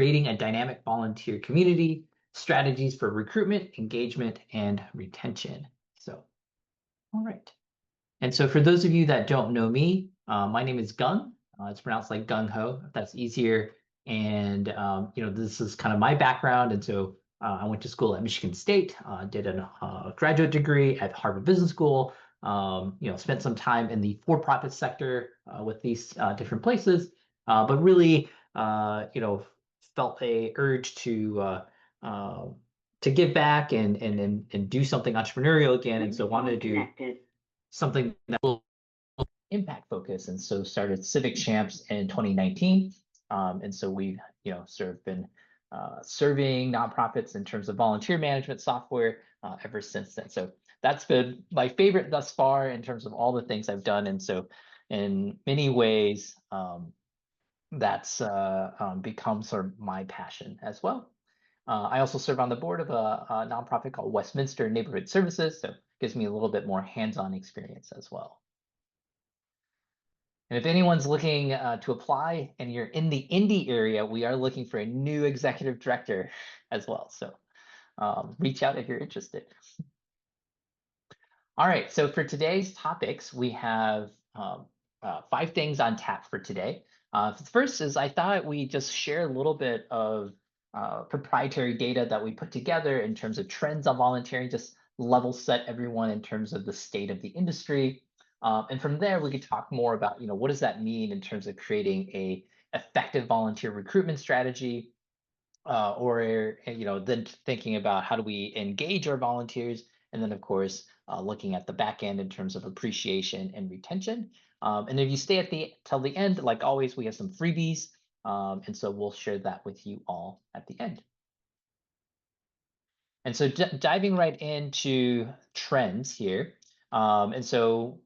creating a dynamic volunteer community, strategies for recruitment, engagement, and retention. So, all right. And so for those of you that don't know me, my name is Gung. It's pronounced like gung ho, if that's easier. And this is kind of my background. And so I went to school at Michigan State, did a graduate degree at Harvard Business School. Spent some time in the for-profit sector with these different places, but really, felt a urge uh, to give back and do something entrepreneurial again. And so wanted to do something that will impact focus, and so started Civic Champs in 2019. And so we've sort of been serving nonprofits in terms of volunteer management software ever since then. So that's been my favorite thus far in terms of all the things I've done. And so in many ways, that's become sort of my passion as well. I also serve on the board of a nonprofit called Westminster Neighborhood Services, so it gives me a little bit more hands-on experience as well. And if anyone's looking to apply and you're in the Indy area, we are looking for a new executive director as well. So reach out if you're interested. All right, so for today's topics, we have 5 things on tap for today. First is I thought we just share a little bit of proprietary data that we put together in terms of trends on volunteering, just level set everyone in terms of the state of the industry. And from there, we could talk more about, what does that mean in terms of creating a effective volunteer recruitment strategy, or then thinking about how do we engage our volunteers, and then of course looking at the back end in terms of appreciation and retention. And if you stay till the end, like always, we have some freebies, and so we'll share that with you all at the end. And so diving right into trends here. And so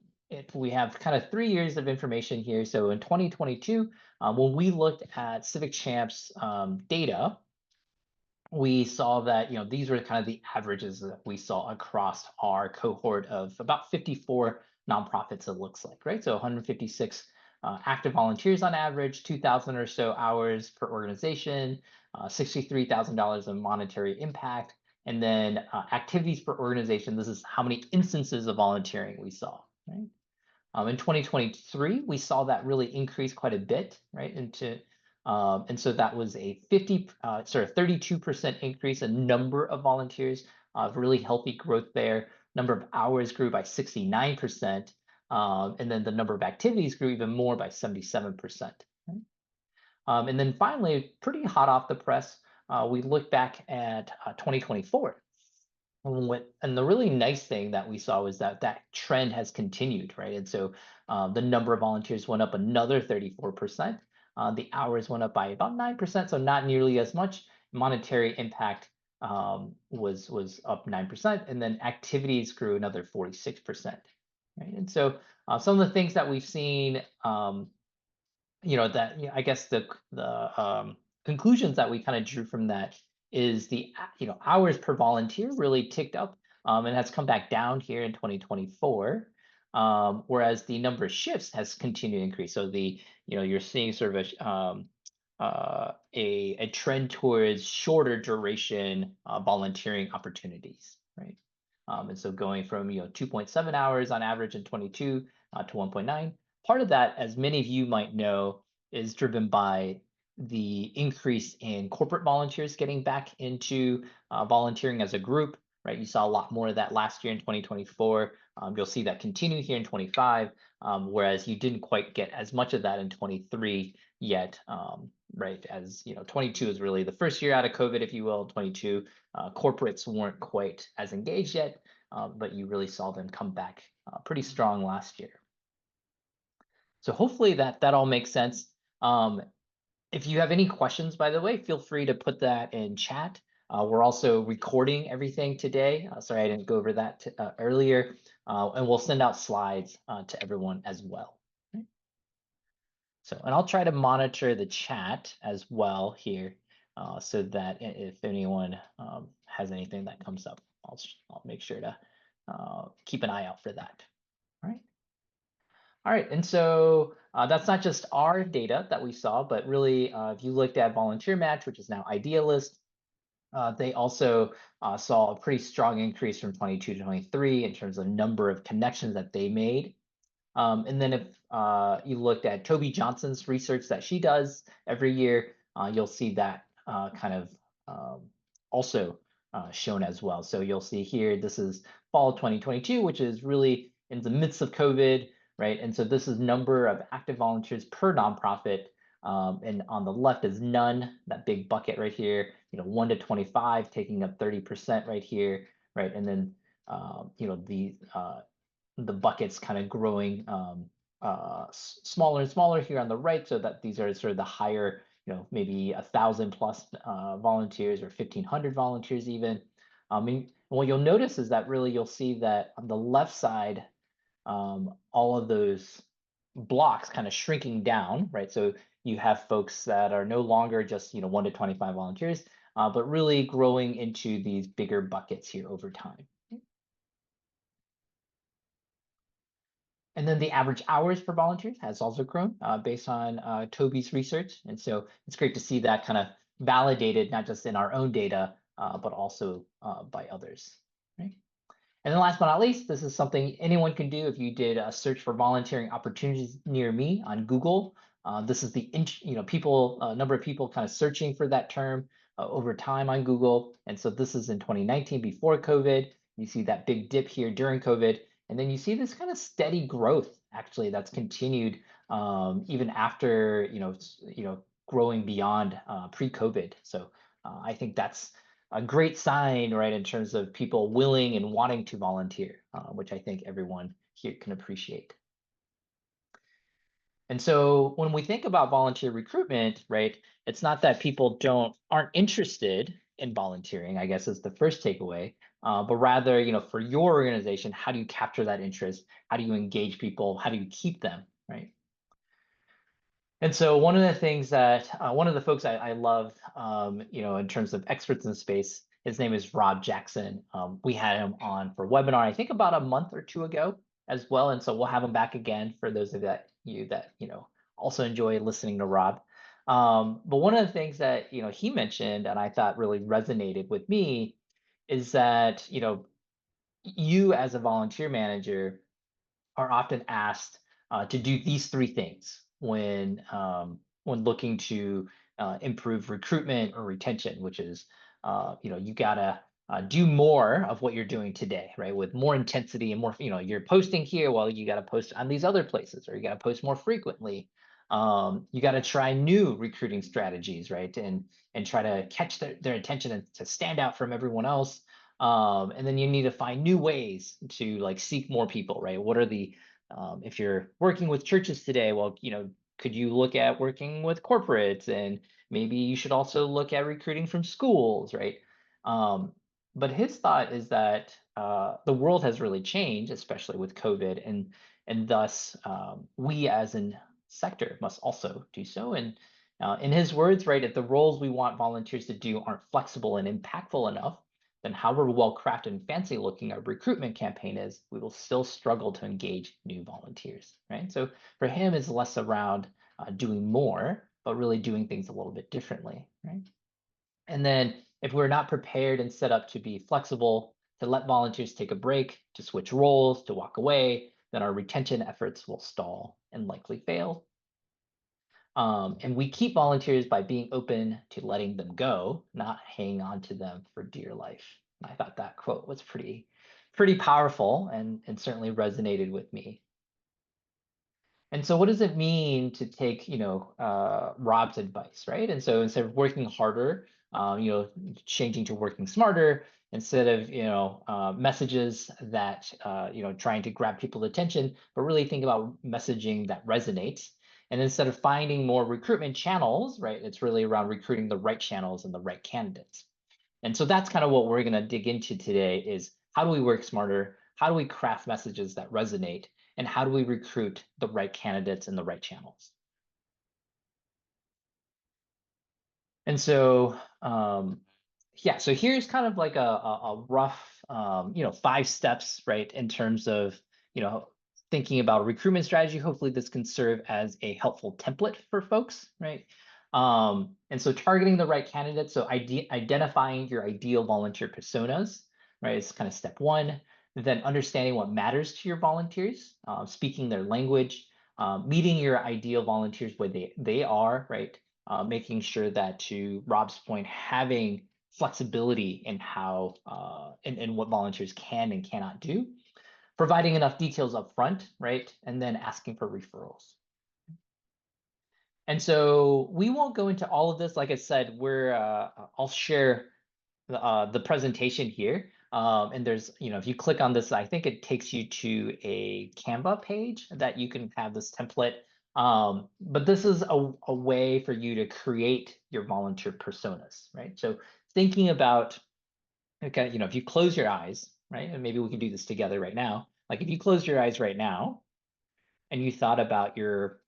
we have kind of 3 years of information here. So in 2022, when we looked at Civic Champs data, we saw that these were kind of the averages that we saw across our cohort of about 54 nonprofits, it looks like, right? So 156 active volunteers on average, 2,000 or so hours per organization, $63,000 of monetary impact, and then activities per organization. This is how many instances of volunteering we saw, right? In 2023, we saw that really increase quite a bit, right? And so that was a 32% increase in number of volunteers, really healthy growth there. Number of hours grew by 69%, and then the number of activities grew even more by 77%. Right? And then finally, pretty hot off the press, we look back at 2024. And the really nice thing that we saw was that trend has continued, right? And so the number of volunteers went up another 34%. The hours went up by about 9%, so not nearly as much. Monetary impact was up 9%, and then activities grew another 46%, right? And so some of the things that we've seen, I guess the conclusions that we kind of drew from that is the hours per volunteer really ticked up, and has come back down here in 2024, whereas the number of shifts has continued to increase. So you're seeing sort of a trend towards shorter duration volunteering opportunities, right? And so going from 2.7 hours on average in 22 to 1.9. Part of that, as many of you might know, is driven by the increase in corporate volunteers getting back into volunteering as a group, right? You saw a lot more of that last year in 2024. You'll see that continue here in 25, whereas you didn't quite get as much of that in 23 yet, right? As 22 is really the first year out of COVID, if you will. 22, corporates weren't quite as engaged yet, but you really saw them come back pretty strong last year. So hopefully that all makes sense. If you have any questions, by the way, feel free to put that in chat. We're also recording everything today. Sorry, I didn't go over that earlier. And we'll send out slides to everyone as well. Okay. So, and I'll try to monitor the chat as well here, so that if anyone has anything that comes up, I'll make sure to keep an eye out for that. All right. All right, and so that's not just our data that we saw, but really, if you looked at Volunteer Match, which is now Idealist, they also saw a pretty strong increase from 22 to 23 in terms of number of connections that they made. And then if you looked at Toby Johnson's research that she does every year, you'll see that kind of also shown as well. So you'll see here, this is fall 2022, which is really in the midst of COVID, right? And so this is number of active volunteers per nonprofit. And on the left is none, that big bucket right here, 1 to 25 taking up 30% right here, right? And then, the buckets kind of growing smaller and smaller here on the right, so that these are sort of the higher, maybe 1,000 plus volunteers or 1,500 volunteers even. And what you'll notice is that really you'll see that on the left side, all of those blocks kind of shrinking down, right? So you have folks that are no longer just 1 to 25 volunteers, but really growing into these bigger buckets here over time. And then the average hours for volunteers has also grown based on Toby's research. And so it's great to see that kind of validated, not just in our own data, but also by others. Right? And then last but not least, this is something anyone can do if you did a search for volunteering opportunities near me on Google. This is the people number of people kind of searching for that term over time on Google. And so this is in 2019 before COVID. You see that big dip here during COVID. And then you see this kind of steady growth actually that's continued even after growing beyond pre-COVID. So I think that's a great sign, right, in terms of people willing and wanting to volunteer, which I think everyone here can appreciate. And so when we think about volunteer recruitment, right, it's not that people aren't interested in volunteering, I guess is the first takeaway, but rather, for your organization, how do you capture that interest? How do you engage people? How do you keep them, right? And so one of the things that one of the folks I love, in terms of experts in the space, his name is Rob Jackson. We had him on for a webinar, I think about a month or two ago as well. And so we'll have him back again for those of you that also enjoy listening to Rob. But one of the things that he mentioned, and I thought really resonated with me, is that you as a volunteer manager are often asked to do these three things when looking to improve recruitment or retention, which is you gotta do more of what you're doing today, right? With more intensity and more, you're posting here, well, you gotta post on these other places, or you gotta post more frequently. You gotta try new recruiting strategies, right? And try to catch their attention and to stand out from everyone else. And then you need to find new ways to like seek more people, right? What are the if you're working with churches today, well, could you look at working with corporates, and maybe you should also look at recruiting from schools, right? Um, but his thought is that the world has really changed, especially with COVID, and thus we as a sector must also do so. And in his words, right, if the roles we want volunteers to do aren't flexible and impactful enough, then however well crafted and fancy looking our recruitment campaign is, we will still struggle to engage new volunteers, right? So for him, it's less around doing more, but really doing things a little bit differently, right? And then if we're not prepared and set up to be flexible, to let volunteers take a break, to switch roles, to walk away, then our retention efforts will stall and likely fail. And we keep volunteers by being open to letting them go, not hang on to them for dear life. And I thought that quote was pretty powerful and certainly resonated with me. And so what does it mean to take, Rob's advice, right? And so instead of working harder, changing to working smarter, instead of, messages that, trying to grab people's attention, but really think about messaging that resonates. And instead of finding more recruitment channels, right, it's really around recruiting the right channels and the right candidates. And so that's kind of what we're going to dig into today is how do we work smarter? How do we craft messages that resonate? And how do we recruit the right candidates in the right channels? And so, yeah, so here's kind of like a rough, 5 steps, right, in terms of, thinking about a recruitment strategy, hopefully this can serve as a helpful template for folks, right? And so targeting the right candidates, so identifying your ideal volunteer personas, right, is kind of step one. Then understanding what matters to your volunteers, speaking their language, meeting your ideal volunteers where they are, right? Making sure that, to Rob's point, having flexibility in how in what volunteers can and cannot do, providing enough details up front, right? And then asking for referrals. And so we won't go into all of this. Like I said, I'll share the presentation here. And there's, if you click on this, I think it takes you to a Canva page that you can have this template. But this is a way for you to create your volunteer personas, right? So thinking about, okay, if you close your eyes, right? And maybe we can do this together right now. Like if you close your eyes right now and you thought about your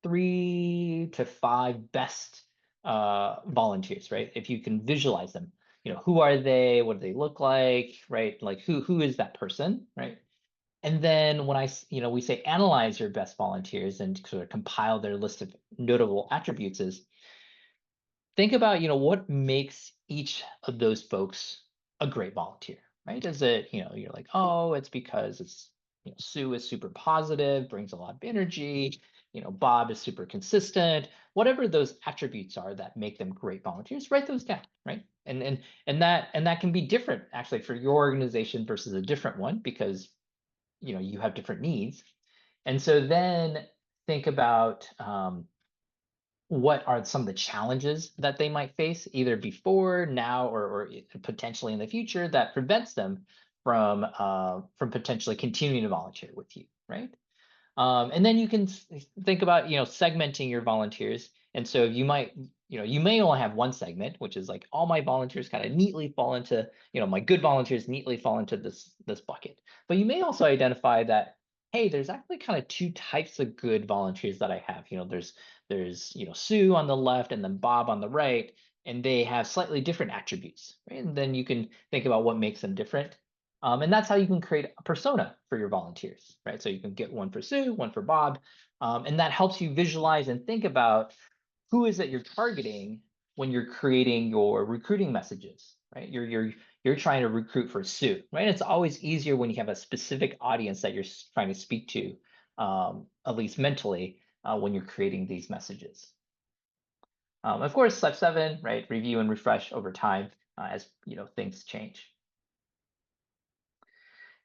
3 to 5 best volunteers, right? If you can visualize them, who are they? What do they look like, right? Like who is that person, right? And then when we say analyze your best volunteers and sort of compile their list of notable attributes, is think about, what makes each of those folks a great volunteer, right? Is it, you're like, oh, it's because Sue is super positive, brings a lot of energy, Bob is super consistent, whatever those attributes are that make them great volunteers, write those down, right? And that can be different actually for your organization versus a different one, because you have different needs. And so then think about, what are some of the challenges that they might face either before, now, or potentially in the future, that prevents them from potentially continuing to volunteer with you, right? And then you can think about, segmenting your volunteers. And so you may only have one segment, which is like all my volunteers kind of neatly fall into, my good volunteers neatly fall into this bucket. But you may also identify that, hey, there's actually kind of two types of good volunteers that I have. There's Sue on the left and then Bob on the right, and they have slightly different attributes, right? And then you can think about what makes them different. And that's how you can create a persona for your volunteers, right? So you can get one for Sue, one for Bob, and that helps you visualize and think about who is it you're targeting when you're creating your recruiting messages, right? You're trying to recruit for Sue, right? It's always easier when you have a specific audience that you're trying to speak to, at least mentally, when you're creating these messages. Of course, step 7, right? Review and refresh over time as things change.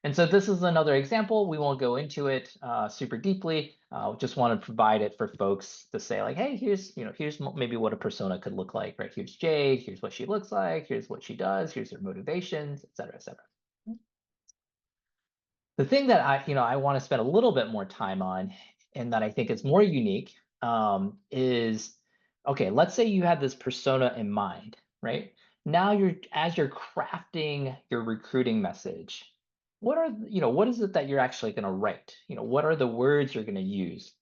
And so this is another example. We won't go into it super deeply. Just want to provide it for folks to say, like, hey, here's maybe what a persona could look like, right? Here's Jade, here's what she looks like, here's what she does, here's her motivations, et cetera, et cetera. The thing that I want to spend a little bit more time on, and that I think is more unique, is, okay, let's say you have this persona in mind, right? Now as you're crafting your recruiting message, what is it that you're actually going to write? What are the words you're going to use?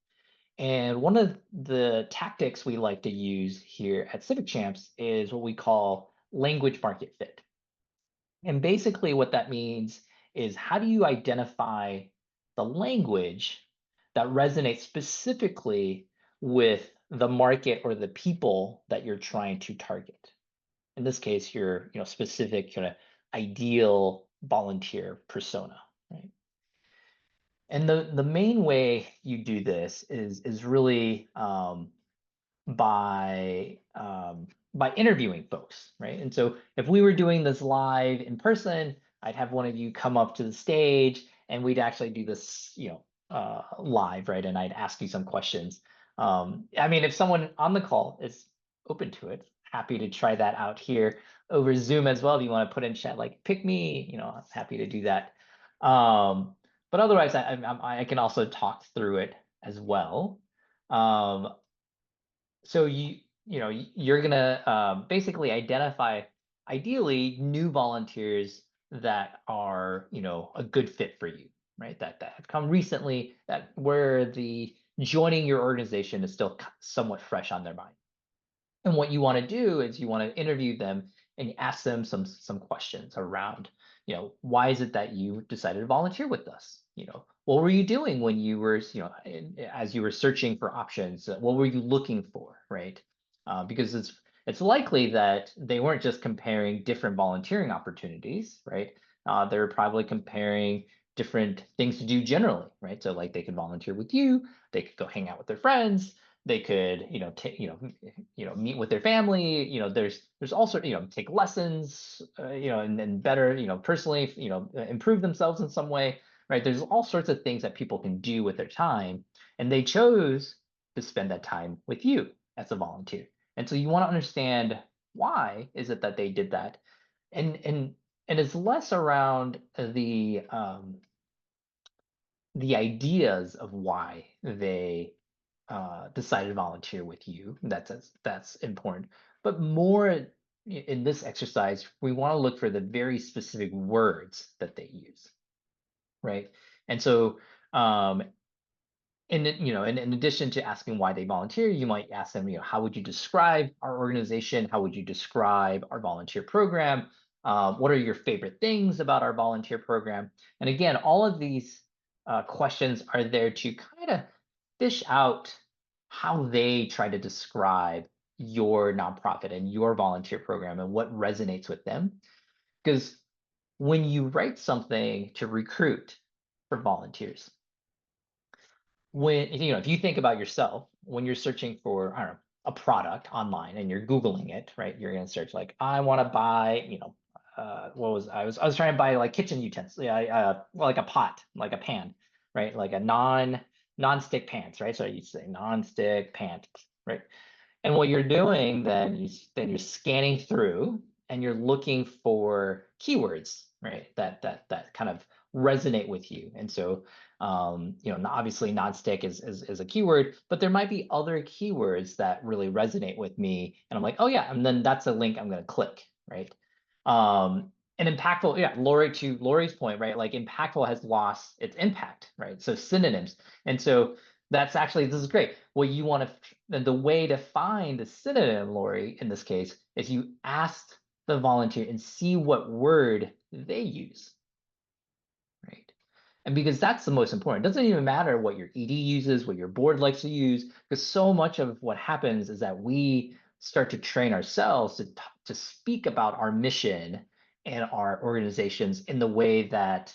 And one of the tactics we like to use here at Civic Champs is what we call language market fit. And basically what that means is, how do you identify the language that resonates specifically with the market or the people that you're trying to target? In this case, your specific kind of ideal volunteer persona, right? And the main way you do this is really by interviewing folks, right? And so if we were doing this live in person, I'd have one of you come up to the stage and we'd actually do this, live, right? And I'd ask you some questions. I mean, if someone on the call is open to it, happy to try that out here over Zoom as well. If you want to put in chat, like, pick me, I'm happy to do that. But otherwise, I can also talk through it as well. So you're gonna basically identify, ideally, new volunteers that are a good fit for you, right? That have come recently, that where the joining your organization is still somewhat fresh on their mind. And what you want to do is you want to interview them and you ask them some questions around, why is it that you decided to volunteer with us? what were you doing when you were, as you were searching for options? What were you looking for, right? Because it's likely that they weren't just comparing different volunteering opportunities, right? They were probably comparing different things to do generally, right? So like they could volunteer with you, they could go hang out with their friends, they could, meet with their family. There's also, take lessons, and better, personally, improve themselves in some way, right? There's all sorts of things that people can do with their time, and they chose to spend that time with you as a volunteer. And so you want to understand why is it that they did that, and and it's less around the ideas of why they decided to volunteer with you. That's important, but more in this exercise, we want to look for the very specific words that they use, right? And so um, in addition to asking why they volunteer, you might ask them, how would you describe our organization? How would you describe our volunteer program? What are your favorite things about our volunteer program? And again, all of these questions are there to kind of fish out how they try to describe your nonprofit and your volunteer program and what resonates with them. Because when you write something to recruit for volunteers, if you think about yourself when you're searching for, I don't know, a product online and you're googling it, right? You're going to search like, I want to buy, what was I was trying to buy like kitchen utensils, yeah, well, like a pot, like a pan, right? Like a non-stick pans, right? So you say non-stick pan, right? And what you're doing then you're scanning through and you're looking for keywords, right? That kind of resonate with you. And so obviously nonstick is a keyword, but there might be other keywords that really resonate with me. And I'm like, oh yeah, and then that's a link I'm gonna click, right? And impactful, yeah, to Lori's point, right? Like impactful has lost its impact, right? So synonyms. And so this is great. What you want to, the way to find the synonym, Lori, in this case, is you ask the volunteer and see what word they use, right? And because that's the most important. It doesn't even matter what your ED uses, what your board likes to use, because so much of what happens is that we start to train ourselves to speak about our mission and our organizations in the way that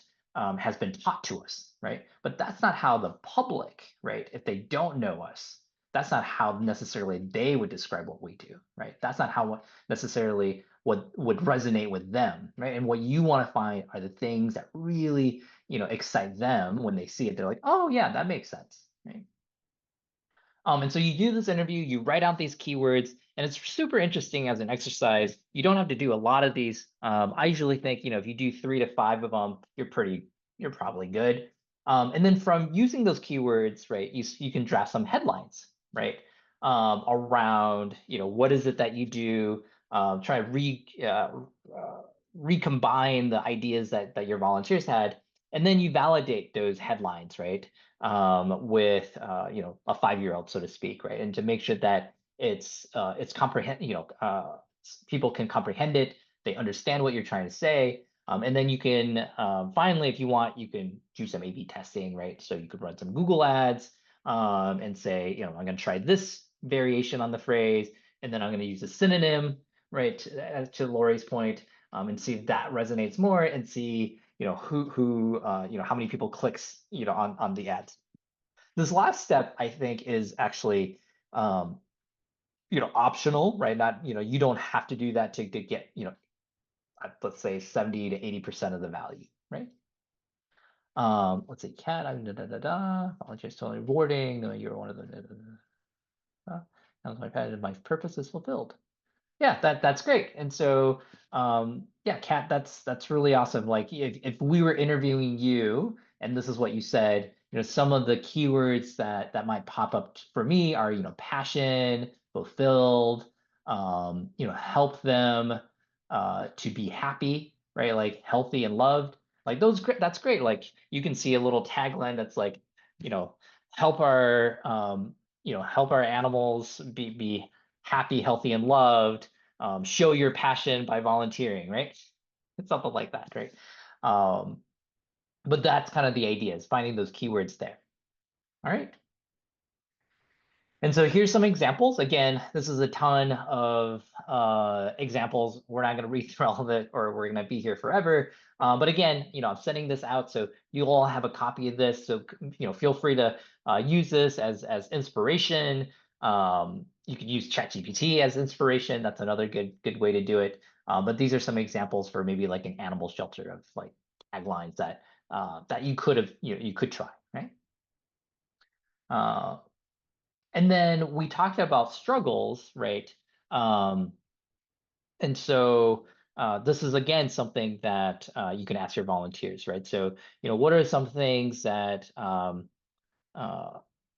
has been taught to us, right? But that's not how the public, right? If they don't know us, that's not how necessarily they would describe what we do, right? That's not how necessarily what would resonate with them, right? And what you want to find are the things that really, excite them when they see it. They're like, oh yeah, that makes sense, right? And so you do this interview, you write out these keywords, and it's super interesting as an exercise. You don't have to do a lot of these. I usually think, if you do 3 to 5 of them, you're probably good. And then from using those keywords, right, you can draft some headlines, right, around, what is it that you do, try to recombine the ideas that your volunteers had, and then you validate those headlines, right? With a 5-year-old, so to speak, right? And to make sure that it's comprehend, people can comprehend it, they understand what you're trying to say, and then you can finally, if you want, you can do some A/B testing, right? So you could run some Google ads and say, I'm going to try this variation on the phrase, and then I'm going to use a synonym, right? To Lori's point, and see if that resonates more, and see who how many people clicks on the ads. This last step, I think, is actually optional, right? Not, you don't have to do that to get, let's say 70 to 80% of the value, right? Let's say cat, volunteers totally rewarding, you're one of the as my pet, my purpose is fulfilled. Yeah, that's great. And so yeah, Kat, that's really awesome. Like if we were interviewing you and this is what you said, some of the keywords that might pop up for me are, passion, fulfilled, help them to be happy, right? Like healthy and loved. Like that's great. Like you can see a little tagline that's like, you know, help our help our animals be happy, healthy, and loved. Show your passion by volunteering, right? It's something like that, right? Um, But that's kind of the idea, is finding those keywords there. All right. And so here's some examples. Again, this is a ton of examples. We're not going to read through all of it, or we're going to be here forever. But again, I'm sending this out, so you all have a copy of this. So feel free to use this as inspiration. You could use ChatGPT as inspiration. That's another good way to do it. But these are some examples for maybe like an animal shelter of like taglines that you could have you could try, right? Uh, and then we talked about struggles, right? Um, and so this is again something that you can ask your volunteers, right? So, what are some things that uh,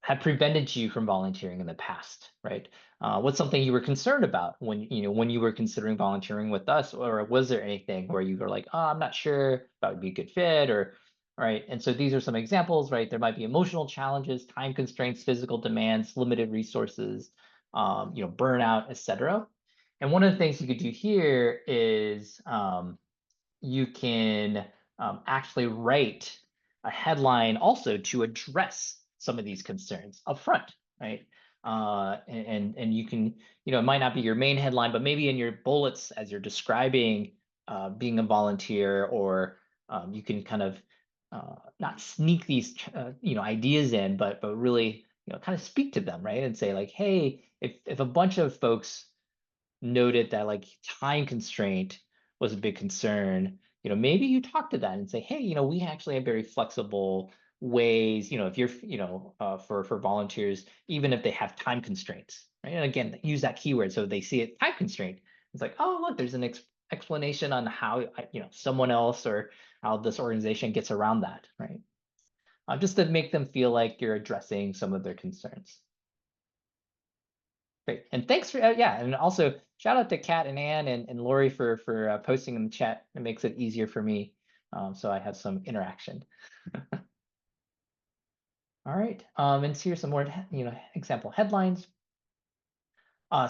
have prevented you from volunteering in the past, right? What's something you were concerned about when you were considering volunteering with us, or was there anything where you were like, oh, I'm not sure if that would be a good fit, or right? And so these are some examples, right? There might be emotional challenges, time constraints, physical demands, limited resources, burnout, etc. And one of the things you could do here is you can actually write a headline also to address some of these concerns up front, right? And you can, it might not be your main headline, but maybe in your bullets as you're describing being a volunteer, or you can kind of not sneak these, ideas in, but really, kind of speak to them, right? And say like, hey, if a bunch of folks noted that like time constraint was a big concern, maybe you talk to that and say, hey, we actually have very flexible ways, if you're, for volunteers, even if they have time constraints, right? And again, use that keyword so they see it time constraint. It's like, oh, look, there's an explanation on how, someone else or how this organization gets around that, right? Just to make them feel like you're addressing some of their concerns. Great. And thanks for, yeah. And also shout out to Kat and Anne and Lori for posting in the chat. It makes it easier for me. So I have some interaction. All right. And so here's some more, example headlines.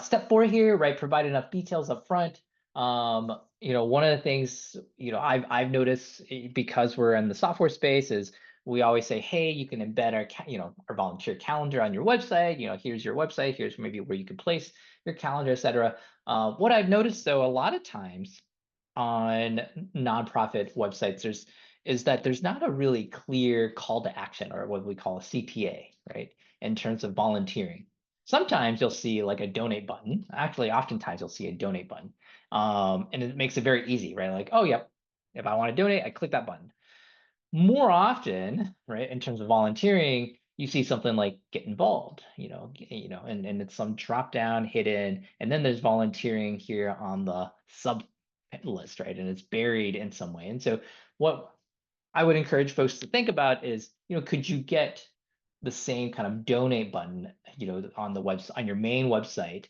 Step 4 here, right? Provide enough details up front. One of the things, I've noticed because we're in the software space is we always say, hey, you can embed our volunteer calendar on your website. Here's your website. Here's maybe where you can place your calendar, etc. What I've noticed though, a lot of times on nonprofit websites, is that there's not a really clear call to action, or what we call a CTA, right? In terms of volunteering. Sometimes you'll see like a donate button. Actually, oftentimes you'll see a donate button. And it makes it very easy, right? Like, oh, yep, if I want to donate, I click that button. More often, right, in terms of volunteering, you see something like get involved, and it's some drop down hidden, and then there's volunteering here on the sub list, right? And it's buried in some way. And so what I would encourage folks to think about is, could you get the same kind of donate button, on the website, on your main website,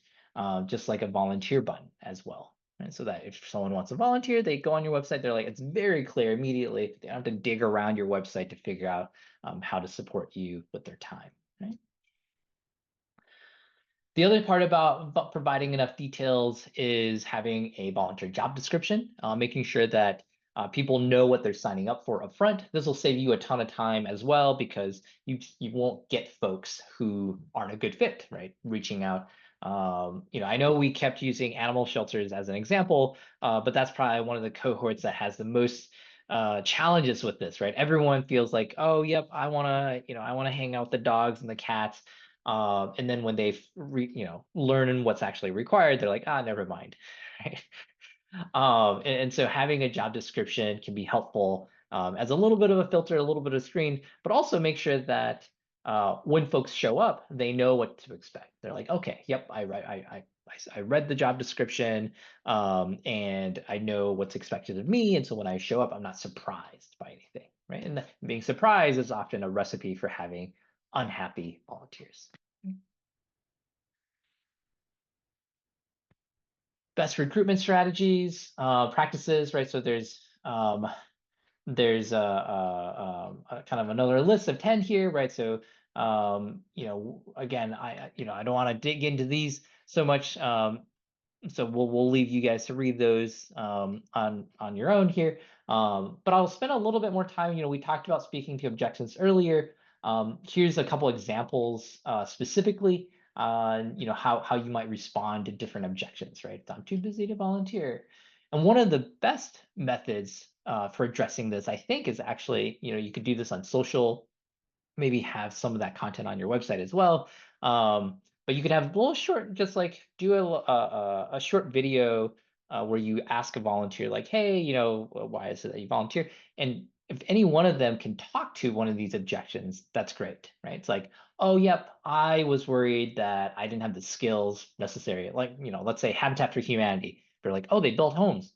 just like a volunteer button as well. And so that if someone wants to volunteer, they go on your website, they're like, it's very clear immediately. They don't have to dig around your website to figure out how to support you with their time, right? The other part about providing enough details is having a volunteer job description, making sure that people know what they're signing up for upfront. This will save you a ton of time as well, because you won't get folks who aren't a good fit, right? Reaching out. I know we kept using animal shelters as an example, but that's probably one of the cohorts that has the most challenges with this, right? Everyone feels like, oh, yep, I want to hang out with the dogs and the cats. And then when they learn what's actually required, they're like, ah, never mind. Right? And so having a job description can be helpful as a little bit of a filter, a little bit of screen, but also make sure that when folks show up, they know what to expect. They're like, okay, yep, I read the job description, and I know what's expected of me. And so when I show up, I'm not surprised by anything, right? And being surprised is often a recipe for having unhappy volunteers. Best recruitment strategies, practices, right? So there's a kind of another list of 10 here, right? So again, I don't want to dig into these so much. So we'll leave you guys to read those on your own here. But I'll spend a little bit more time. We talked about speaking to objections earlier. Here's a couple examples specifically on how you might respond to different objections. Right, I'm too busy to volunteer. And one of the best methods for addressing this, I think, is actually you could do this on social, maybe have some of that content on your website as well. But you could have a little short, just like do a short video where you ask a volunteer, like, hey, why is it that you volunteer? And if any one of them can talk to one of these objections, that's great, right? It's like, oh, yep, I was worried that I didn't have the skills necessary. Like, let's say Habitat for Humanity. They're like, oh, they built homes.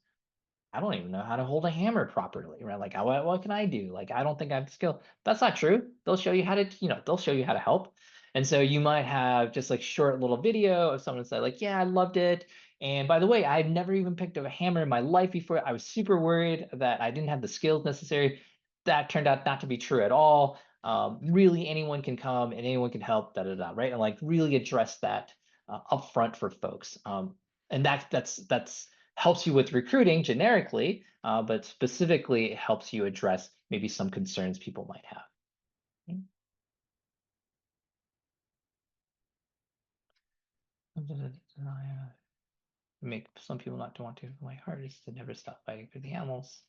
I don't even know how to hold a hammer properly, right? Like, what can I do? Like, I don't think I have the skill. That's not true. They'll show you how to, they'll show you how to help. And so you might have just like short little video of someone say like, yeah, I loved it. And by the way, I've never even picked up a hammer in my life before. I was super worried that I didn't have the skills necessary. That turned out not to be true at all. Really, anyone can come and anyone can help, da da da, right? And like really address that upfront for folks. And that's helps you with recruiting generically, but specifically it helps you address maybe some concerns people might have. Make some people not to want to. My heart is to never stop fighting for the animals.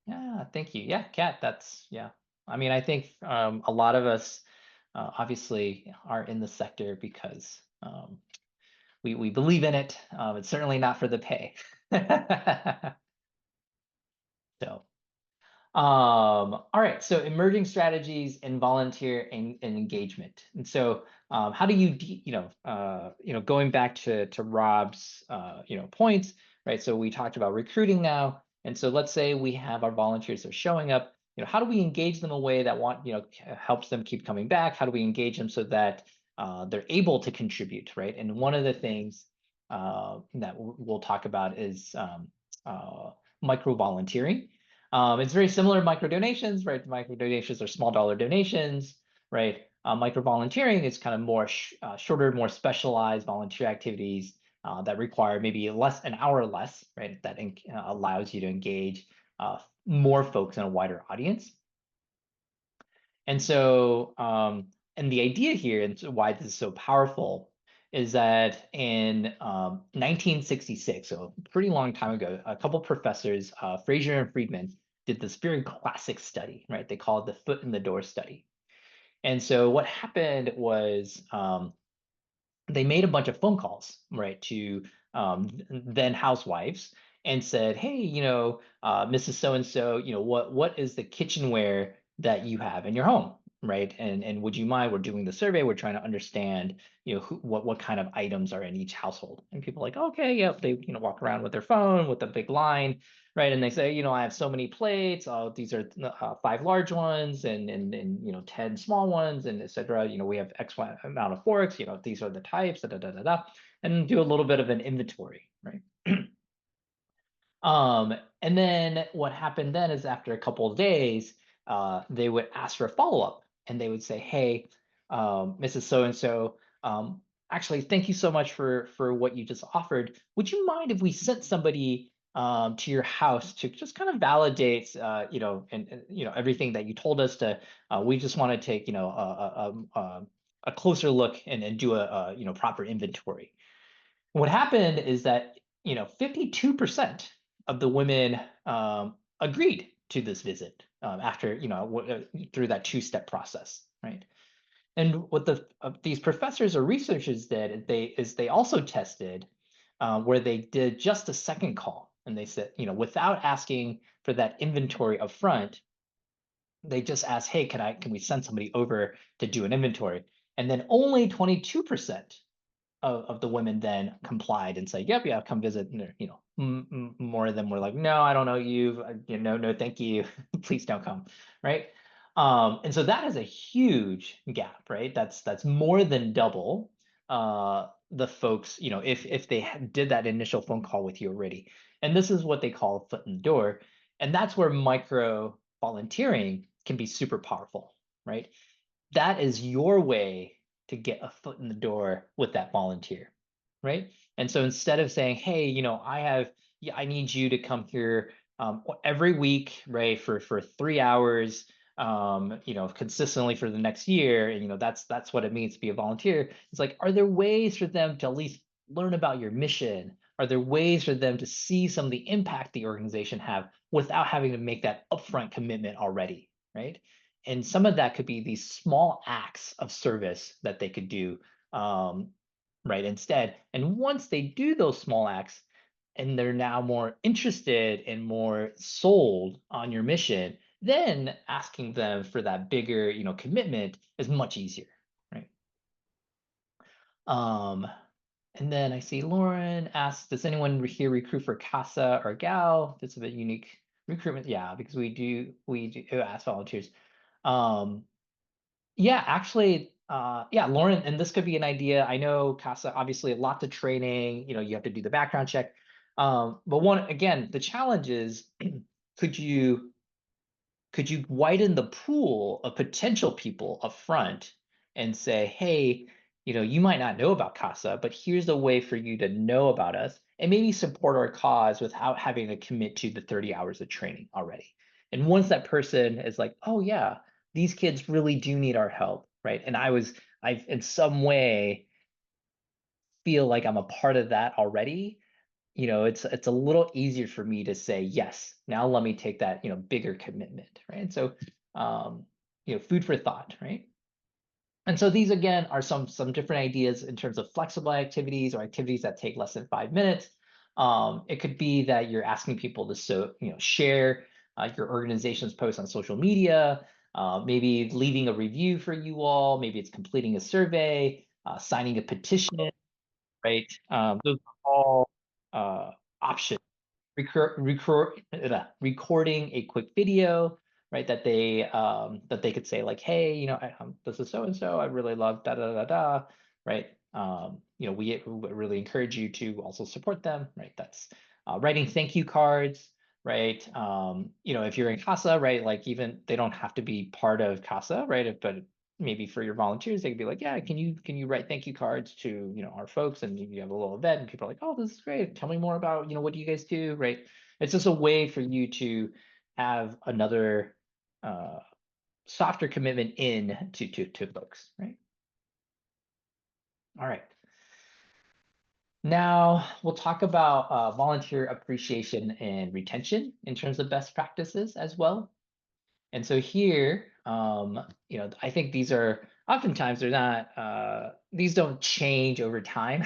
Yeah, thank you. Yeah, Kat, that's yeah. I mean, I think a lot of us obviously are in the sector because we believe in it. It's certainly not for the pay. So. All right, so emerging strategies in volunteer and engagement. And so how do you, going back to Rob's, points, right? So we talked about recruiting now. And so let's say we have our volunteers that are showing up, how do we engage them in a way that helps them keep coming back? How do we engage them so that they're able to contribute, right? And one of the things that we'll talk about is micro volunteering. It's very similar to micro donations, right? Micro donations are small dollar donations, right? Micro volunteering is kind of more shorter, more specialized volunteer activities that require maybe an hour or less, right? That allows you to engage more folks in a wider audience. And so, and the idea here and why this is so powerful is that in 1966, so a pretty long time ago, a couple professors, Fraser and Friedman, did this very classic study, right? They call it the foot in the door study. And so what happened was they made a bunch of phone calls, right, to then housewives and said, hey, Mrs. So and so, what is the kitchenware that you have in your home, right? And would you mind? We're doing the survey. We're trying to understand, what kind of items are in each household. And people are like, okay, yep. They walk around with their phone with a big line, right? And they say, I have so many plates. Oh, these are 5 large ones and 10 small ones, and etc. We have X amount of forks. These are the types. Da da da da da, and do a little bit of an inventory, right? And then what happened then is after a couple of days, they would ask for a follow-up and they would say, hey, Mrs. So-and-so, actually, thank you so much for what you just offered. Would you mind if we sent somebody to your house to just kind of validate, and everything that you told us to, we just want to take, a closer look and do a proper inventory. What happened is that 52% of the women agreed to this visit after through that two-step process, right? And what these professors or researchers did they also tested where they did just a second call, and they said without asking for that inventory up front, they just asked, hey, can we send somebody over to do an inventory? And then only 22% of the women then complied and said, "Yep, yeah, come visit." And more of them were like, "No, I don't know you. No, thank you. Please don't come." Right. And so that is a huge gap, right? That's more than double the folks, if they did that initial phone call with you already. And this is what they call a foot in the door. And that's where micro volunteering can be super powerful, right? That is your way to get a foot in the door with that volunteer, right? And so instead of saying, hey, yeah, I need you to come here every week, right, for 3 hours, consistently for the next year, and that's what it means to be a volunteer. It's like, are there ways for them to at least learn about your mission? Are there ways for them to see some of the impact the organization have without having to make that upfront commitment already, right? And some of that could be these small acts of service that they could do, um, right, instead. And once they do those small acts, and they're now more interested and more sold on your mission, then asking them for that bigger, commitment is much easier, right? Um, and then I see Lauren asks, does anyone here recruit for CASA or GAL? That's a bit unique recruitment. Yeah, because we do ask volunteers. Um, yeah, actually, yeah, Lauren, and this could be an idea. I know CASA, obviously, lots of training, you have to do the background check. But again, the challenge is, could you could you widen the pool of potential people up front and say, hey, you might not know about CASA, but here's a way for you to know about us and maybe support our cause without having to commit to the 30 hours of training already. And once that person is like, oh yeah, these kids really do need our help, right? And I've in some way feel like I'm a part of that already. It's a little easier for me to say yes. Now let me take that, bigger commitment, right? And so, food for thought, right? And so these again are some different ideas in terms of flexible activities or activities that take less than 5 minutes. It could be that you're asking people to share your organization's post on social media, maybe leaving a review for you all, maybe it's completing a survey, signing a petition, right? Those are all options. Recording a quick video, right? That they could say like, hey, this is so and so. I really love da da da da, right? We really encourage you to also support them, right? That's writing thank you cards, right? If you're in CASA, right? Like even they don't have to be part of CASA, right? But maybe for your volunteers, they could be like, yeah, can you write thank you cards to our folks, and you have a little event, and people are like, oh, this is great. Tell me more about what do you guys do, right? It's just a way for you to have another uh, softer commitment in to folks, right? All right. Now we'll talk about volunteer appreciation and retention in terms of best practices as well. And so here, I think these are oftentimes they're not, these don't change over time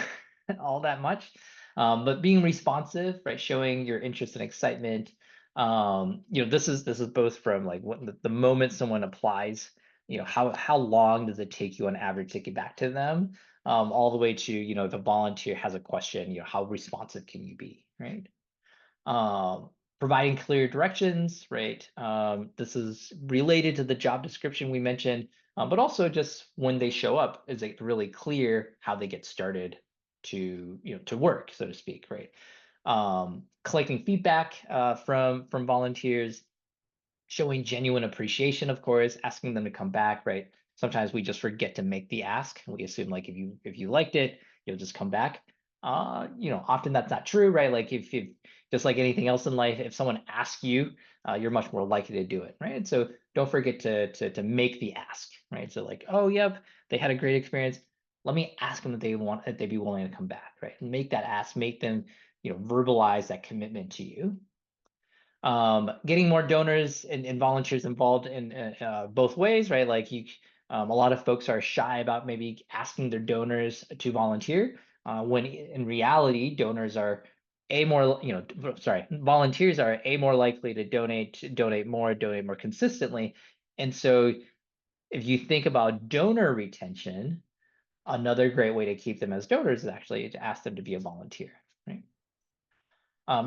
all that much. But being responsive, right, showing your interest and excitement. This is both from like what the moment someone applies, how long does it take you on average to get back to them, all the way to, if a volunteer has a question, how responsive can you be, right? um, Providing clear directions, right? This is related to the job description we mentioned, but also just when they show up, is it really clear how they get started to work, so to speak, right? Collecting feedback from volunteers, showing genuine appreciation, of course, asking them to come back, right? Sometimes we just forget to make the ask. We assume like if you liked it, you'll just come back. Often that's not true, right? Like if you just like anything else in life, if someone asks you, you're much more likely to do it, right? And so don't forget to make the ask, right? So like, oh yep, they had a great experience. Let me ask them if they'd be willing to come back, right? And make that ask, make them, verbalize that commitment to you. Getting more donors and volunteers involved in both ways, right? Like a lot of folks are shy about maybe asking their donors to volunteer, when in reality, donors are volunteers are more likely to donate more consistently. And so if you think about donor retention, another great way to keep them as donors is actually to ask them to be a volunteer, right?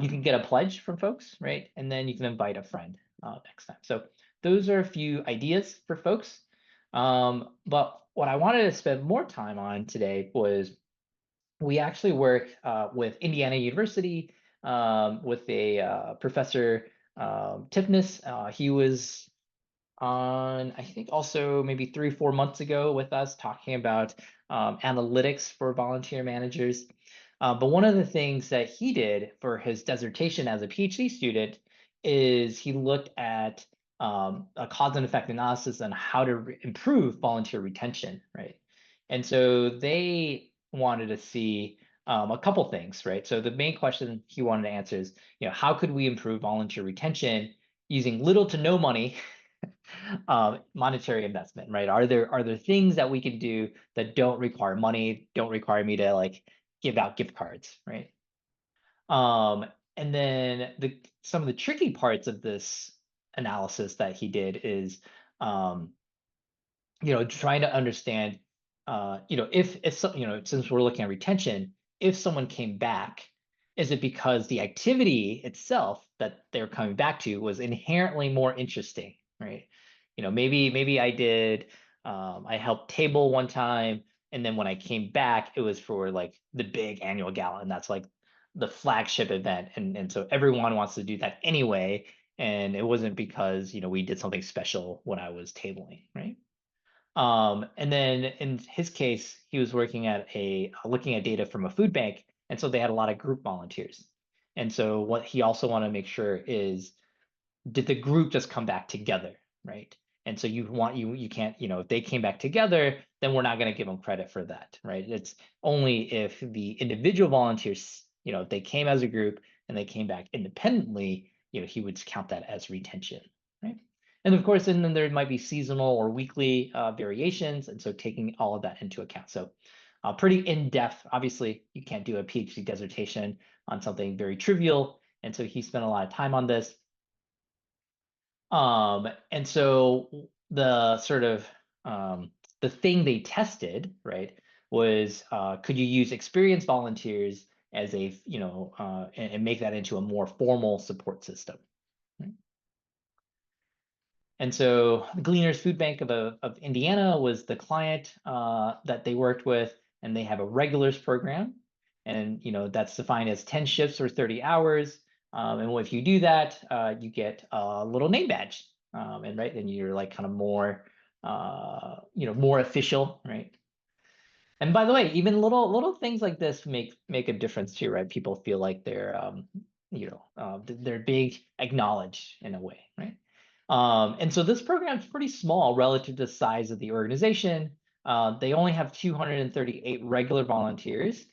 You can get a pledge from folks, right? And then you can invite a friend next time. So those are a few ideas for folks. But what I wanted to spend more time on today was we actually work with Indiana University, with a professor, Tipnis. He was on, I think, also maybe 3 or 4 months ago with us talking about analytics for volunteer managers. But one of the things that he did for his dissertation as a PhD student is he looked at a cause and effect analysis on how to improve volunteer retention, right? And so they wanted to see a couple things, right? So the main question he wanted to answer is, how could we improve volunteer retention using little to no money, monetary investment, right? Are there things that we can do that don't require money, don't require me to like give out gift cards, right? Um, and then some of the tricky parts of this analysis that he did is um, trying to understand, if some, since we're looking at retention, if someone came back, is it because the activity itself that they're coming back to was inherently more interesting, right? Maybe I helped table one time, and then when I came back, it was for like the big annual gala, and that's like the flagship event, and so everyone wants to do that anyway, and it wasn't because we did something special when I was tabling, right? And then in his case, he was working at looking at data from a food bank, and so they had a lot of group volunteers. And so what he also wanted to make sure is, did the group just come back together, right? And so you can't, if they came back together, then we're not going to give them credit for that, right? It's only if the individual volunteers, if they came as a group and they came back independently, he would count that as retention, right? And of course, and then there might be seasonal or weekly variations, and so taking all of that into account. So pretty in-depth. Obviously, you can't do a PhD dissertation on something very trivial, and so he spent a lot of time on this. And so the sort of the thing they tested, right, was could you use experienced volunteers as and make that into a more formal support system, right? And so the Gleaners Food Bank of Indiana was the client that they worked with, and they have a regulars program, and that's defined as 10 shifts or 30 hours. And if you do that, you get a little name badge, and right, then you're like kind of more, more official, right? And by the way, even little things like this make a difference too, right? People feel like they're big acknowledged in a way, right? And so this program is pretty small relative to the size of the organization. They only have 238 regular volunteers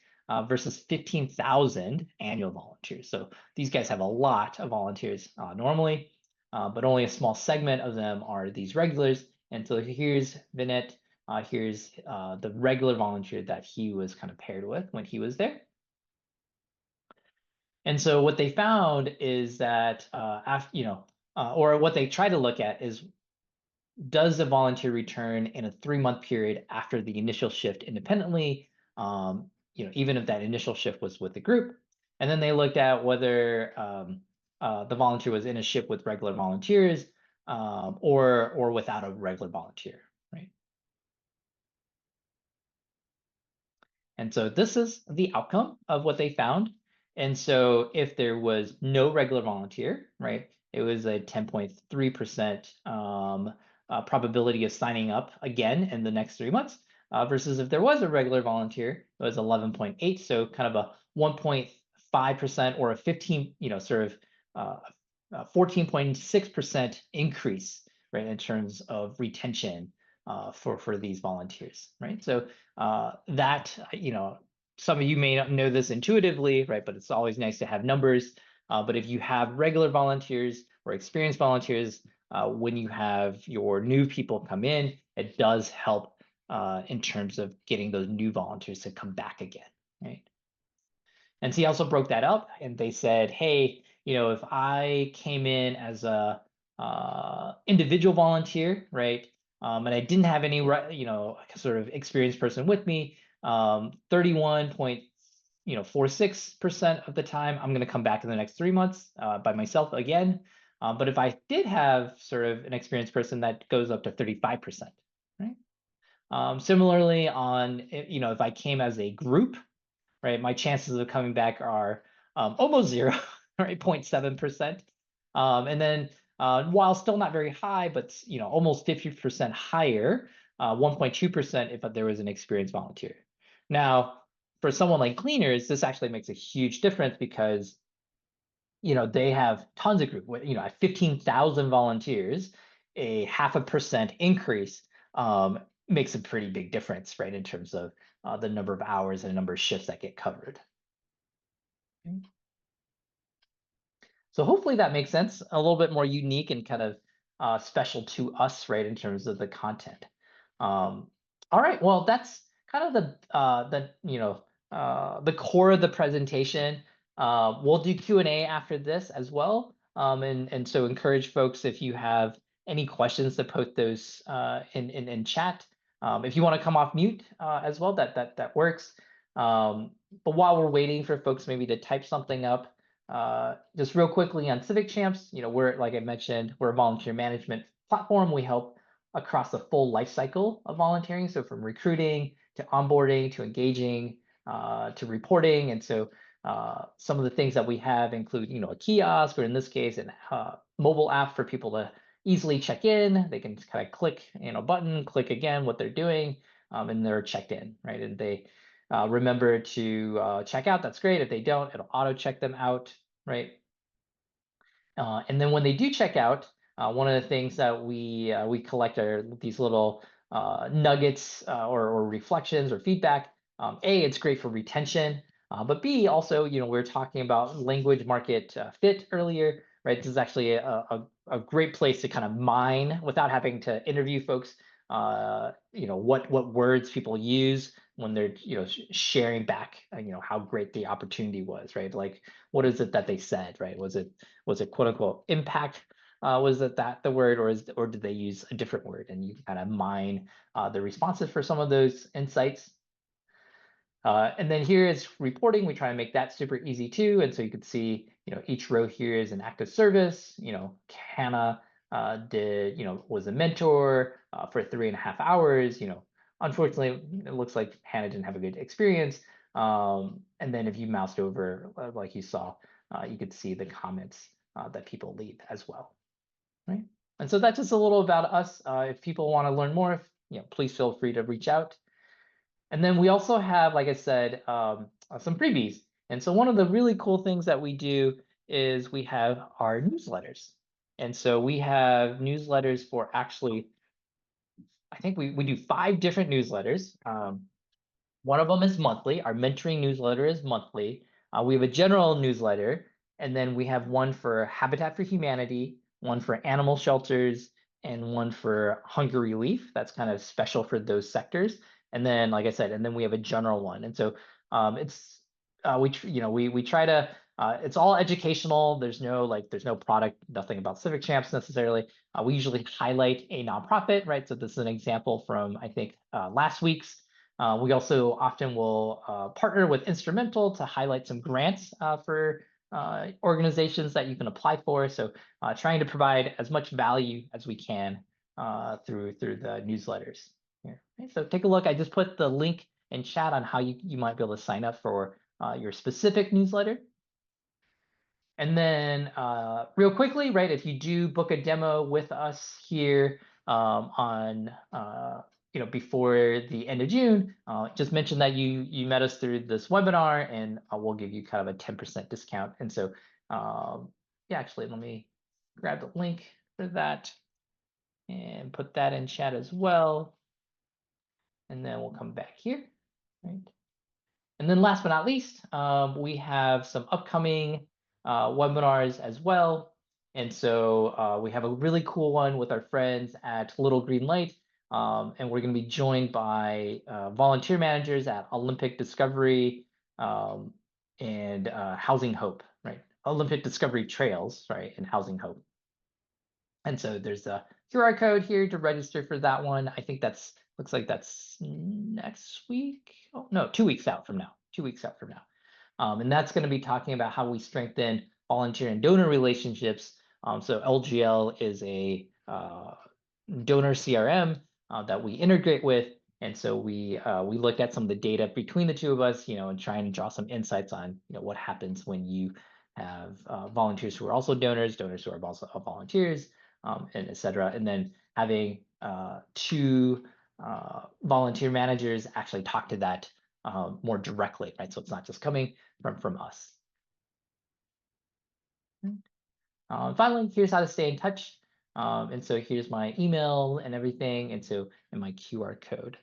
versus 15,000 annual volunteers. So these guys have a lot of volunteers normally, but only a small segment of them are these regulars. And so here's Vinette. Here's the regular volunteer that he was kind of paired with when he was there. And so what they found is that or what they try to look at is, does the volunteer return in a 3-month period after the initial shift independently, even if that initial shift was with the group? And then they looked at whether the volunteer was in a shift with regular volunteers or without a regular volunteer, right? And so this is the outcome of what they found. And so if there was no regular volunteer, right, it was a 10.3% probability of signing up again in the next 3 months, versus if there was a regular volunteer, it was 11.8. So kind of a 1.5% or a 15, sort of 14.6% increase, right, in terms of retention for these volunteers, right? So that, some of you may not know this intuitively, right? But it's always nice to have numbers. But if you have regular volunteers or experienced volunteers, when you have your new people come in, it does help in terms of getting those new volunteers to come back again, right? And so he also broke that up, and they said, hey, if I came in as a individual volunteer, right, and I didn't have any, sort of experienced person with me, 31.46% of the time, I'm going to come back in the next 3 months by myself again. But if I did have sort of an experienced person, that goes up to 35%, right? Similarly, if I came as a group, right, my chances of coming back are almost zero, right, 0.7%. And then while still not very high, but almost 50% higher, 1.2% if there was an experienced volunteer. Now, for someone like cleaners, this actually makes a huge difference because they have tons of group. At 15,000 volunteers, a 0.5% increase makes a pretty big difference, right, in terms of the number of hours and the number of shifts that get covered. Okay. So hopefully that makes sense. A little bit more unique and kind of special to us, right, in terms of the content. All right, well, that's kind of the core of the presentation. We'll do Q&A after this as well, and so encourage folks, if you have any questions, to post those in chat. If you want to come off mute as well, that works. But while we're waiting for folks maybe to type something up, just real quickly on Civic Champs, like I mentioned, we're a volunteer management platform. We help across the full life cycle of volunteering. So from recruiting to onboarding to engaging to reporting. And so some of the things that we have include, a kiosk, or in this case, a mobile app for people to easily check in. They can just kind of click, button, click again what they're doing, and they're checked in, right? And they remember to check out. That's great. If they don't, it'll auto check them out, right? And then when they do check out, one of the things that we collect are these little nuggets or reflections or feedback. A, it's great for retention, but B, also, we were talking about language market fit earlier, right? This is actually a great place to kind of mine without having to interview folks. What words people use when they're sharing back, how great the opportunity was, right? Like, what is it that they said, right? Was it quote unquote impact? Was that the word, or did they use a different word? And you can kind of mine the responses for some of those insights. And then here is reporting. We try to make that super easy too. And so you could see, each row here is an active service. Hannah was a mentor for 3.5 hours. Unfortunately, it looks like Hannah didn't have a good experience. And then if you moused over, like you saw, you could see the comments that people leave as well, right? And so that's just a little about us. If people want to learn more, please feel free to reach out. And then we also have, like I said, some freebies. And so one of the really cool things that we do is we have our newsletters. And so we have newsletters for actually, I think we do 5 different newsletters. One of them is monthly. Our mentoring newsletter is monthly. We have a general newsletter, and then we have one for Habitat for Humanity, one for animal shelters, and one for hunger relief. That's kind of special for those sectors. And then, like I said, and then we have a general one. And so it's we try to it's all educational. There's no product, nothing about Civic Champs necessarily. We usually highlight a nonprofit, right? So this is an example from, I think, last week's. We also often will partner with Instrumental to highlight some grants for organizations that you can apply for. So trying to provide as much value as we can through the newsletters here. Okay, so take a look. I just put the link in chat on how you might be able to sign up for your specific newsletter. And then real quickly, right, if you do book a demo with us here on before the end of June, just mention that you met us through this webinar, and we'll give you kind of a 10% discount. And so yeah, actually, let me grab the link for that and put that in chat as well. And then we'll come back here, right? And then last but not least, we have some upcoming webinars as well. And so we have a really cool one with our friends at Little Green Light. And we're going to be joined by volunteer managers at Olympic Discovery and Housing Hope, right? Olympic Discovery Trails, right? And Housing Hope. And so there's a QR code here to register for that one. I think looks like that's next week. Oh, no, 2 weeks out from now. 2 weeks out from now. And that's going to be talking about how we strengthen volunteer and donor relationships. So LGL is a donor CRM that we integrate with. And so we looked at some of the data between the two of us, and trying to draw some insights on, what happens when you have volunteers who are also donors who are also volunteers, and et cetera. And then having 2 volunteer managers actually talk to that more directly, right? So it's not just coming from us. Finally, here's how to stay in touch. And so here's my email and everything, and so and my QR code.